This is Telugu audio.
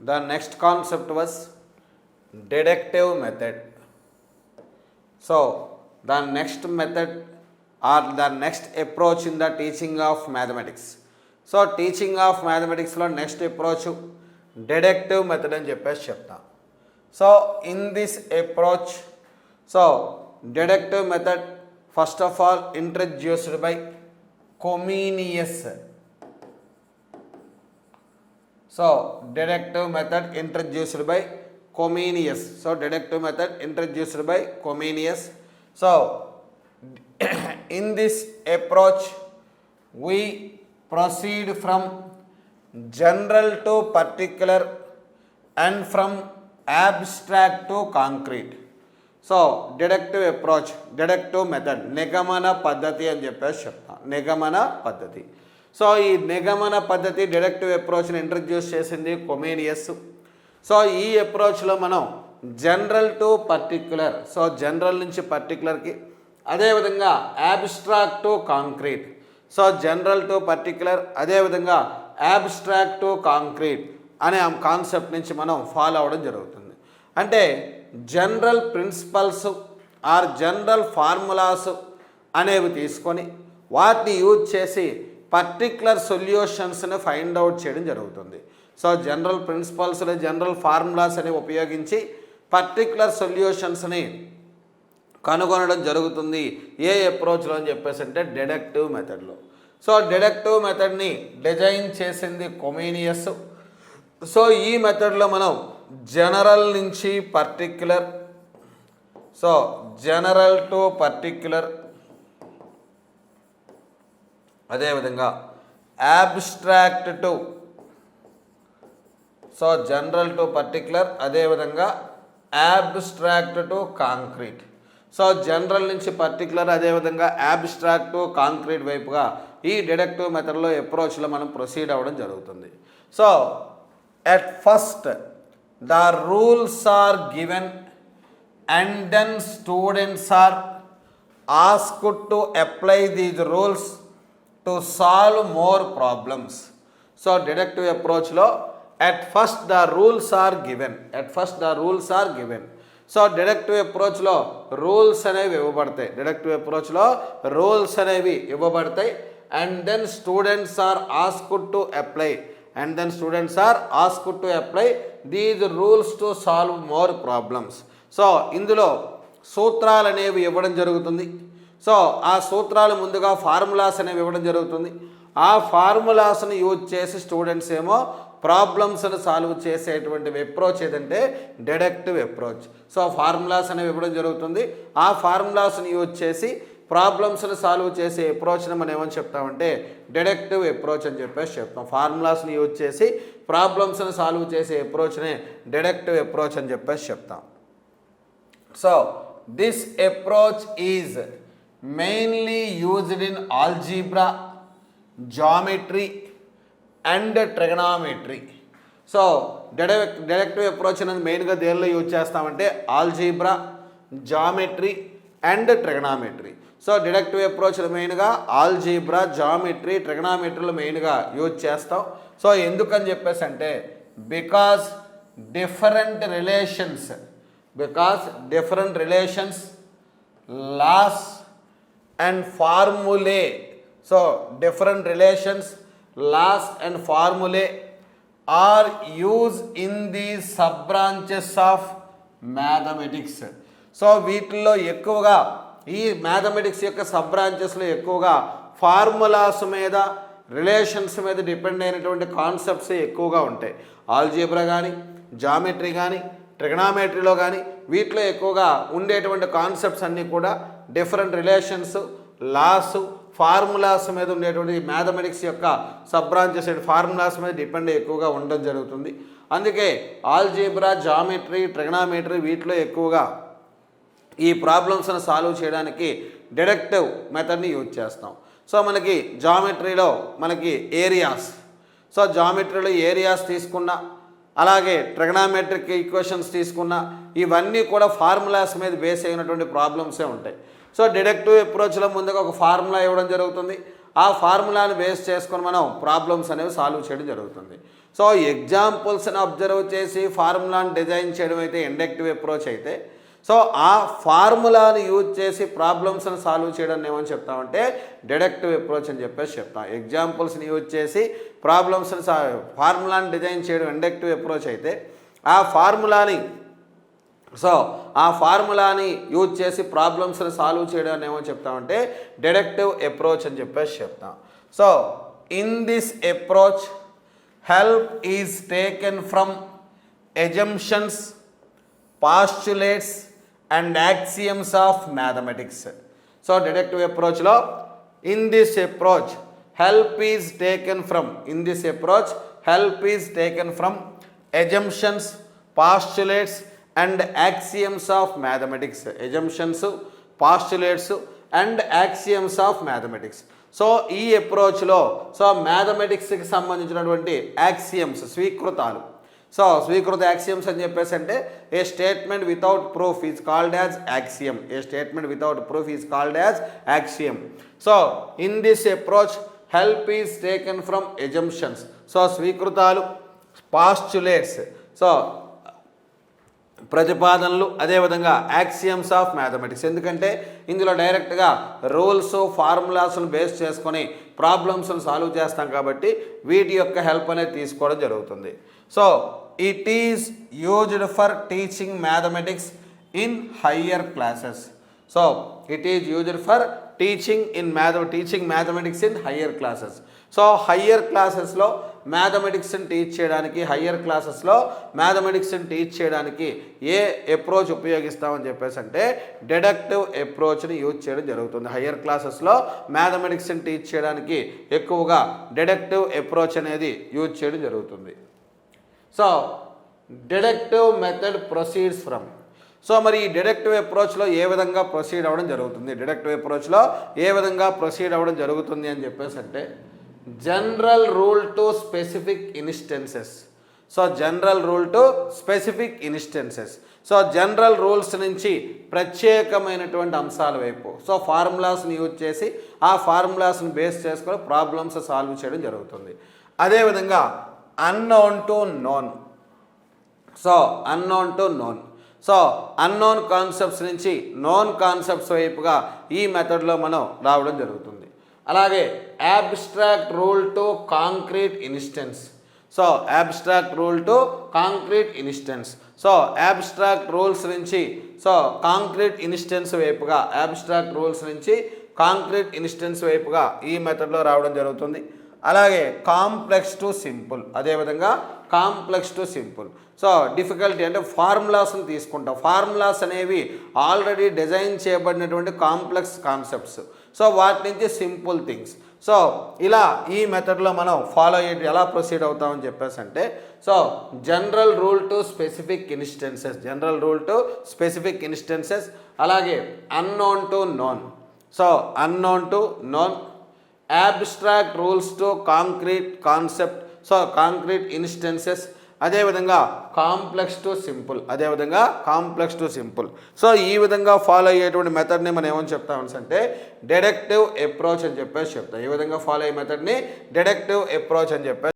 The next concept was deductive method. So the next method or the next approach in the teaching of mathematics. So teaching of mathematics lo next approach deductive method అని చెప్పేసి చెప్తా. So in this approach, so deductive method first of all introduced by Comenius. So deductive method introduced by Comenius. So deductive method introduced by Comenius. So in this approach we proceed from general to particular and from abstract to concrete. So deductive approach, deductive method, నిగమన పద్ధతి అని చెప్పేసి చెప్తాం. నిగమన పద్ధతి. సో ఈ నిగమన పద్ధతి డిడక్టివ్ అప్రోచ్ని ఇంట్రడ్యూస్ చేసింది కొమేనియస్. సో ఈ అప్రోచ్లో మనం general to particular, so general నుంచి పర్టిక్యులర్కి, అదేవిధంగా abstract to concrete, so general to particular, అదేవిధంగా యాబ్స్ట్రాక్ట్ టు కాంక్రీట్ అనే కాన్సెప్ట్ నుంచి మనం ఫాలో అవ్వడం జరుగుతుంది. అంటే general principles or general formulas అనేవి తీసుకొని వాటిని యూజ్ చేసి పర్టిక్యులర్ సొల్యూషన్స్ని ఫైండ్ అవుట్ చేయడం జరుగుతుంది. So general principles, general formulas అనేవి ఉపయోగించి పర్టిక్యులర్ సొల్యూషన్స్ని కనుగొనడం జరుగుతుంది. ఏ అప్రోచ్లో అని చెప్పేసి అంటే డిడక్టివ్ మెథడ్లో. సో డిడక్టివ్ మెథడ్ని డిజైన్ చేసింది కొమేనియస్. సో ఈ మెథడ్లో మనం జనరల్ నుంచి particular, so general to particular, అదేవిధంగా abstract to, so general to particular, అదేవిధంగా abstract to concrete. So general నుంచి పర్టిక్యులర్, అదేవిధంగా యాబ్స్ట్రాక్ట్ టు కాంక్రీట్ వైపుగా ఈ డిడక్టివ్ మెథడ్లో అప్రోచ్లో మనం ప్రొసీడ్ అవ్వడం జరుగుతుంది. So at first the rules are given and then students are asked to apply these rules to solve more problems. So deductive approach lo at first the rules are given, at first the rules are given. So deductive అప్రోచ్లో రూల్స్ అనేవి ఇవ్వబడతాయి, డిడక్టివ్ అప్రోచ్లో రూల్స్ అనేవి ఇవ్వబడతాయి. And then students are asked to apply, and then students are asked to apply these rules to solve more problems. So ఇందులో సూత్రాలు అనేవి ఇవ్వడం జరుగుతుంది. సో ఆ సూత్రాలు ముందుగా ఫార్ములాస్ అనేవి ఇవ్వడం జరుగుతుంది. ఆ ఫార్ములాస్ని యూజ్ చేసి స్టూడెంట్స్ ఏమో ప్రాబ్లమ్స్ని సాల్వ్ చేసేటువంటి అప్రోచ్ ఏదంటే డిడక్టివ్ అప్రోచ్. సో ఫార్ములాస్ అనేవి ఇవ్వడం జరుగుతుంది. ఆ ఫార్ములాస్ని యూజ్ చేసి ప్రాబ్లమ్స్ని సాల్వ్ చేసే అప్రోచ్ని మనం ఏమని చెప్తామంటే డిడక్టివ్ అప్రోచ్ అని చెప్పేసి చెప్తాం. ఫార్ములాస్ని యూజ్ చేసి ప్రాబ్లమ్స్ని సాల్వ్ చేసే అప్రోచ్నే డిడక్టివ్ అప్రోచ్ అని చెప్పేసి చెప్తాం. So this approach is mainly used in algebra, geometry and trigonometry. So deductive approach అనేది మెయిన్గా దేనిలో యూజ్ చేస్తామంటే algebra, geometry and trigonometry. So deductive అప్రోచ్లు మెయిన్గా ఆల్జీబ్రా, జామెట్రీ, ట్రిగనామెట్రీలు మెయిన్గా యూజ్ చేస్తాం. సో ఎందుకని చెప్పేసి అంటే because different relations laws and formulae, so different relations laws and formulae are use in the sub branches of mathematics. So వీటిల్లో ఎక్కువగా ఈ మ్యాథమెటిక్స్ యొక్క సబ్ బ్రాంచెస్లో ఎక్కువగా ఫార్ములాస్ మీద, రిలేషన్స్ మీద డిపెండ్ అయినటువంటి కాన్సెప్ట్స్ ఎక్కువగా ఉంటాయి. ఆల్జీబ్రా కానీ, జామెట్రీ కానీ, ట్రిగనామెట్రీలో కానీ వీటిలో ఎక్కువగా ఉండేటువంటి కాన్సెప్ట్స్ అన్నీ కూడా డిఫరెంట్ రిలేషన్స్, లాస్, ఫార్ములాస్ మీద ఉండేటువంటి మ్యాథమెటిక్స్ యొక్క సబ్ బ్రాంచెస్ ఫార్ములాస్ మీద డిపెండ్ ఎక్కువగా ఉండడం జరుగుతుంది. అందుకే ఆల్జీబ్రా, జామెట్రీ, ట్రిగనామెట్రీ వీటిలో ఎక్కువగా ఈ ప్రాబ్లమ్స్ని సాల్వ్ చేయడానికి డిడక్టివ్ మెథడ్ని యూజ్ చేస్తాం. సో మనకి జామెట్రీలో మనకి ఏరియాస్, సో జామెట్రీలో ఏరియాస్ తీసుకున్నా, అలాగే ట్రిగనామెట్రిక్ ఈక్వేషన్స్ తీసుకున్నా ఇవన్నీ కూడా ఫార్ములాస్ మీద బేస్ అయినటువంటి ప్రాబ్లమ్సే ఉంటాయి. సో డిడక్టివ్ అప్రోచ్లో ముందుగా ఒక ఫార్ములా ఇవ్వడం జరుగుతుంది. ఆ ఫార్ములాని బేస్ చేసుకొని మనం ప్రాబ్లమ్స్ అనేవి సాల్వ్ చేయడం జరుగుతుంది. సో ఎగ్జాంపుల్స్ని అబ్జర్వ్ చేసి ఫార్ములాని డిజైన్ చేయడం అయితే ఇండక్టివ్ అప్రోచ్ అయితే, సో ఆ ఫార్ములాని యూజ్ చేసి ప్రాబ్లమ్స్ని సాల్వ్ చేయడం ఏమని చెప్తామంటే డిడక్టివ్ అప్రోచ్ అని చెప్పేసి చెప్తాం. ఎగ్జాంపుల్స్ని యూజ్ చేసి ప్రాబ్లమ్స్ని ఫార్ములాని డిజైన్ చేయడం ఇండక్టివ్ అప్రోచ్ అయితే, ఆ ఫార్ములాని యూజ్ చేసి ప్రాబ్లమ్స్ని సాల్వ్ చేయడం ఏమని చెప్తామంటే డిడక్టివ్ అప్రోచ్ అని చెప్పేసి చెప్తాం. So in this approach help is taken from assumptions, postulates and axioms of mathematics. So deductive అప్రోచ్లో in this approach help is taken from assumptions, postulates and axioms of mathematics. Assumptions, postulates and axioms of mathematics. So ఈ అప్రోచ్లో మ్యాథమెటిక్స్కి సంబంధించినటువంటి యాక్సియమ్స్, స్వీకృతాలు. సో స్వీకృత యాక్సియమ్స్ అని చెప్పేసి అంటే a statement without proof is called as axiom. So in this approach help is taken from assumptions. So స్వీకృతాలు, postulates, so ప్రతిపాదనలు, అదేవిధంగా యాక్సియమ్స్ ఆఫ్ మ్యాథమెటిక్స్. ఎందుకంటే ఇందులో డైరెక్ట్గా రూల్స్, ఫార్ములాస్ను బేస్ చేసుకొని ప్రాబ్లమ్స్ను సాల్వ్ చేస్తాం కాబట్టి వీటి యొక్క హెల్ప్ అనేది తీసుకోవడం జరుగుతుంది. So it is used for teaching mathematics in higher classes. So it is used for teaching mathematics in higher classes. So higher క్లాసెస్లో మ్యాథమెటిక్స్ని టీచ్ చేయడానికి ఏ అప్రోచ్ ఉపయోగిస్తామని చెప్పేసి అంటే డిడక్టివ్ అప్రోచ్ని యూజ్ చేయడం జరుగుతుంది. హయ్యర్ క్లాసెస్లో మ్యాథమెటిక్స్ని టీచ్ చేయడానికి ఎక్కువగా డిడక్టివ్ అప్రోచ్ అనేది యూజ్ చేయడం జరుగుతుంది. So deductive method proceeds from. So మరి ఈ డిడక్టివ్ అప్రోచ్లో ఏ విధంగా ప్రొసీడ్ అవ్వడం జరుగుతుంది అని చెప్పేసి అంటే general rule to specific instances. So general rules నుంచి ప్రత్యేకమైనటువంటి అంశాల వైపు ఫార్ములాస్ని యూజ్ చేసి ఆ ఫార్ములాస్ని బేస్ చేసుకొని ప్రాబ్లమ్స్ సాల్వ్ చేయడం జరుగుతుంది. అదేవిధంగా unknown to known. Unknown concepts నుంచి నోన్ కాన్సెప్ట్స్ వైపుగా ఈ మెథడ్లో మనం రావడం జరుగుతుంది. అలాగే abstract rule to concrete instance. Abstract rules నుంచి కాంక్రీట్ ఇన్స్టెన్స్ వైపుగా ఈ మెథడ్లో రావడం జరుగుతుంది. అలాగే కాంప్లెక్స్ టు సింపుల్. డిఫికల్టీ అంటే ఫార్ములాస్ని తీసుకుంటాం. ఫార్ములాస్ అనేవి ఆల్రెడీ డిజైన్ చేయబడినటువంటి కాంప్లెక్స్ కాన్సెప్ట్స్. వాటి నుంచి సింపుల్ థింగ్స్. ఇలా ఈ మెథడ్లో మనం ఫాలో అయ్యేది ఎలా ప్రొసీడ్ అవుతామని చెప్పేసి అంటే general rule to specific instances, అలాగే unknown to known, abstract rules to concrete concept, concrete instances, అదేవిధంగా కాంప్లెక్స్ టు సింపుల్. ఈ విధంగా ఫాలో అయ్యేటువంటి మెథడ్ని మనం ఏమని చెప్తామని అంటే డిడక్టివ్ అప్రోచ్ అని చెప్పేసి చెప్తాం. ఈ విధంగా ఫాలో అయ్యే మెథడ్ని డిడక్టివ్ అప్రోచ్ అని చెప్పేసి